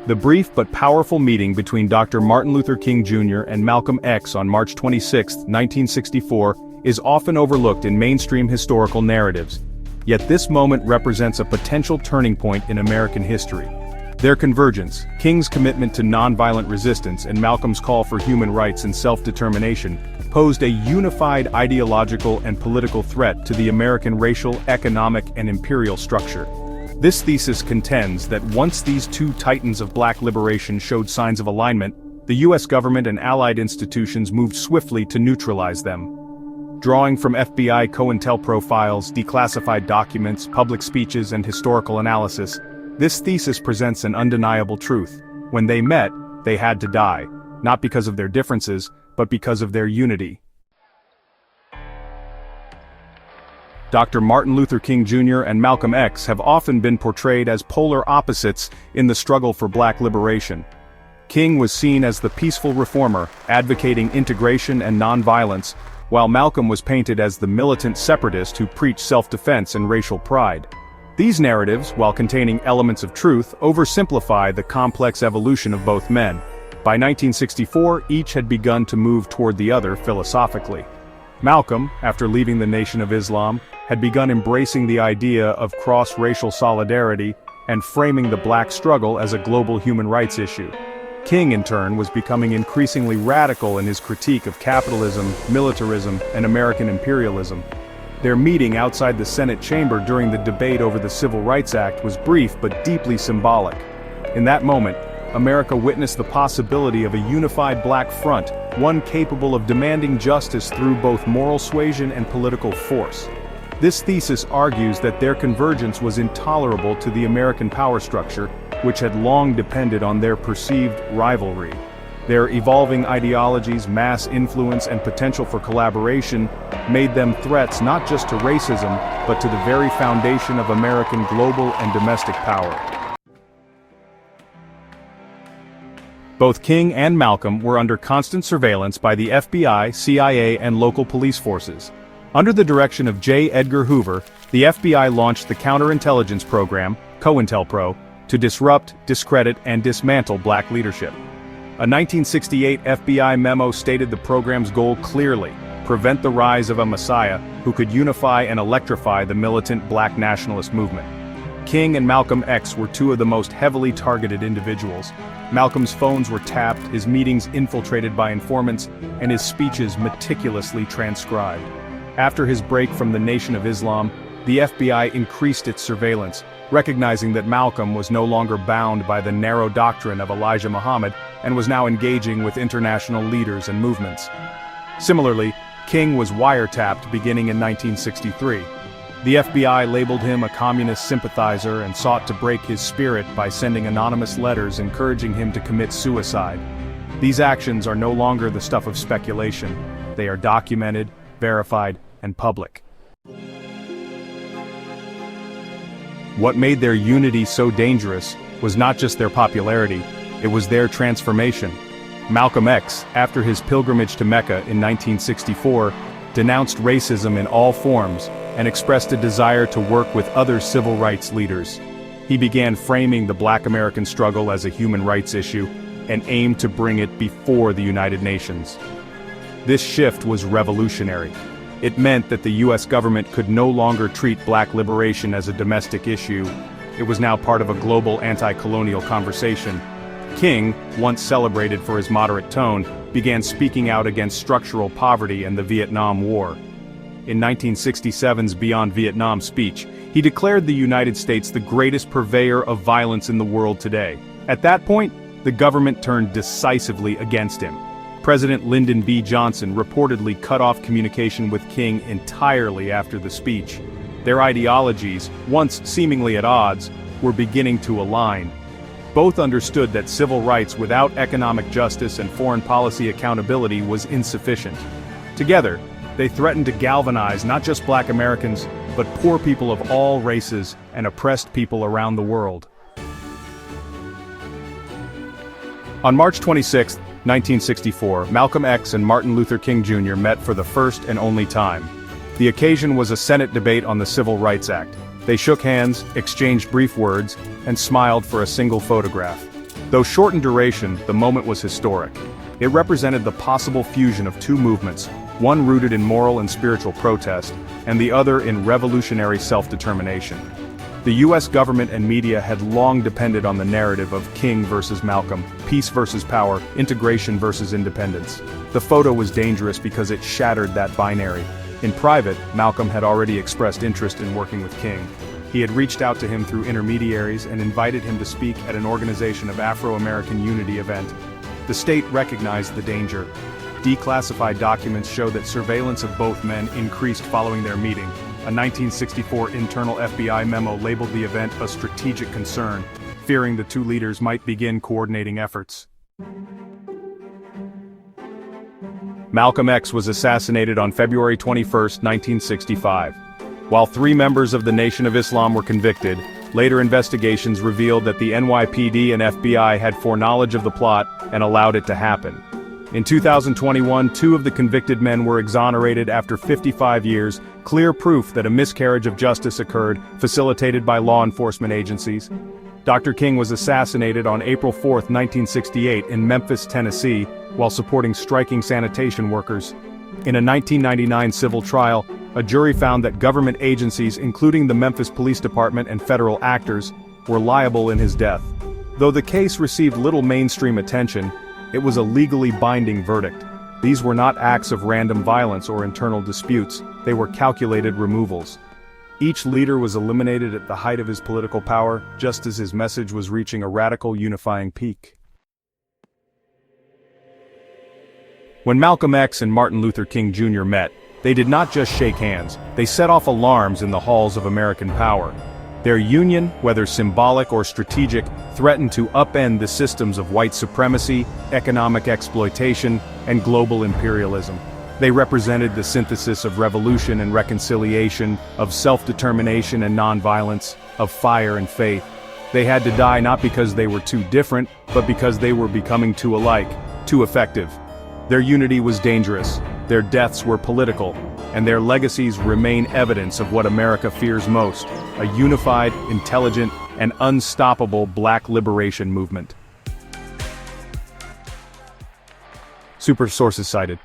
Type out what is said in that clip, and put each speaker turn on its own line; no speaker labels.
The brief but powerful meeting between Dr. Martin Luther King Jr. and Malcolm X on March 26, 1964, is often overlooked in mainstream historical narratives. Yet this moment represents a potential turning point in American history. Their convergence, King's commitment to nonviolent resistance and Malcolm's call for human rights and self-determination, posed a unified ideological and political threat to the American racial, economic, and imperial structure. This thesis contends that once these two titans of black liberation showed signs of alignment, the U.S. government and allied institutions moved swiftly to neutralize them. Drawing from FBI COINTELPRO files, declassified documents, public speeches, and historical analysis, this thesis presents an undeniable truth. When they met, they had to die, not because of their differences, but because of their unity. Dr. Martin Luther King Jr. and Malcolm X have often been portrayed as polar opposites in the struggle for black liberation. King was seen as the peaceful reformer, advocating integration and nonviolence, while Malcolm was painted as the militant separatist who preached self-defense and racial pride. These narratives, while containing elements of truth, oversimplify the complex evolution of both men. By 1964, each had begun to move toward the other philosophically. Malcolm, after leaving the Nation of Islam, had begun embracing the idea of cross-racial solidarity and framing the black struggle as a global human rights issue. King, in turn, was becoming increasingly radical in his critique of capitalism, militarism, and American imperialism. Their meeting outside the Senate chamber during the debate over the Civil Rights Act was brief but deeply symbolic. In that moment, America witnessed the possibility of a unified black front, one capable of demanding justice through both moral suasion and political force. This thesis argues that their convergence was intolerable to the American power structure, which had long depended on their perceived rivalry. Their evolving ideologies, mass influence, and potential for collaboration made them threats not just to racism, but to the very foundation of American global and domestic power. Both King and Malcolm were under constant surveillance by the FBI, CIA, and local police forces. Under the direction of J. Edgar Hoover, the FBI launched the counterintelligence program, COINTELPRO, to disrupt, discredit, and dismantle black leadership. A 1968 FBI memo stated the program's goal clearly: prevent the rise of a messiah who could unify and electrify the militant black nationalist movement. King and Malcolm X were two of the most heavily targeted individuals. Malcolm's phones were tapped, his meetings infiltrated by informants, and his speeches meticulously transcribed. After his break from the Nation of Islam, the FBI increased its surveillance, recognizing that Malcolm was no longer bound by the narrow doctrine of Elijah Muhammad and was now engaging with international leaders and movements. Similarly, King was wiretapped beginning in 1963. The FBI labeled him a communist sympathizer and sought to break his spirit by sending anonymous letters encouraging him to commit suicide. These actions are no longer the stuff of speculation. They are documented, verified, and public. What made their unity so dangerous was not just their popularity, it was their transformation. Malcolm X, after his pilgrimage to Mecca in 1964, denounced racism in all forms and expressed a desire to work with other civil rights leaders. He began framing the Black American struggle as a human rights issue and aimed to bring it before the United Nations. This shift was revolutionary. It meant that the U.S. government could no longer treat black liberation as a domestic issue. It was now part of a global anti-colonial conversation. King, once celebrated for his moderate tone, began speaking out against structural poverty and the Vietnam War. In 1967's Beyond Vietnam speech, he declared the United States the greatest purveyor of violence in the world today. At that point, the government turned decisively against him. President Lyndon B. Johnson reportedly cut off communication with King entirely after the speech. Their ideologies, once seemingly at odds, were beginning to align. Both understood that civil rights without economic justice and foreign policy accountability was insufficient. Together, they threatened to galvanize not just black Americans, but poor people of all races and oppressed people around the world. On March 26, 1964, Malcolm X and Martin Luther King Jr. met for the first and only time. The occasion was a Senate debate on the Civil Rights Act. They shook hands, exchanged brief words, and smiled for a single photograph. Though short in duration, the moment was historic. It represented the possible fusion of two movements, one rooted in moral and spiritual protest, and the other in revolutionary self-determination. The US government and media had long depended on the narrative of King versus Malcolm, peace versus power, integration versus independence. The photo was dangerous because it shattered that binary. In private, Malcolm had already expressed interest in working with King. He had reached out to him through intermediaries and invited him to speak at an Organization of Afro-American Unity event. The state recognized the danger. Declassified documents show that surveillance of both men increased following their meeting. A 1964 internal FBI memo labeled the event a strategic concern, fearing the two leaders might begin coordinating efforts. Malcolm X was assassinated on February 21, 1965. While 3 members of the Nation of Islam were convicted, later investigations revealed that the NYPD and FBI had foreknowledge of the plot and allowed it to happen. In 2021, 2 of the convicted men were exonerated after 55 years, clear proof that a miscarriage of justice occurred, facilitated by law enforcement agencies. Dr. King was assassinated on April 4, 1968 in Memphis, Tennessee, while supporting striking sanitation workers. In a 1999 civil trial, a jury found that government agencies, including the Memphis Police Department and federal actors, were liable in his death. Though the case received little mainstream attention, it was a legally binding verdict. These were not acts of random violence or internal disputes, they were calculated removals. Each leader was eliminated at the height of his political power, just as his message was reaching a radical unifying peak. When Malcolm X and Martin Luther King Jr. met, they did not just shake hands, they set off alarms in the halls of American power. Their union, whether symbolic or strategic, threatened to upend the systems of white supremacy, economic exploitation, and global imperialism. They represented the synthesis of revolution and reconciliation, of self-determination and nonviolence, of fire and faith. They had to die not because they were too different, but because they were becoming too alike, too effective. Their unity was dangerous, their deaths were political, and their legacies remain evidence of what America fears most, a unified, intelligent, and unstoppable Black liberation movement. Super sources cited.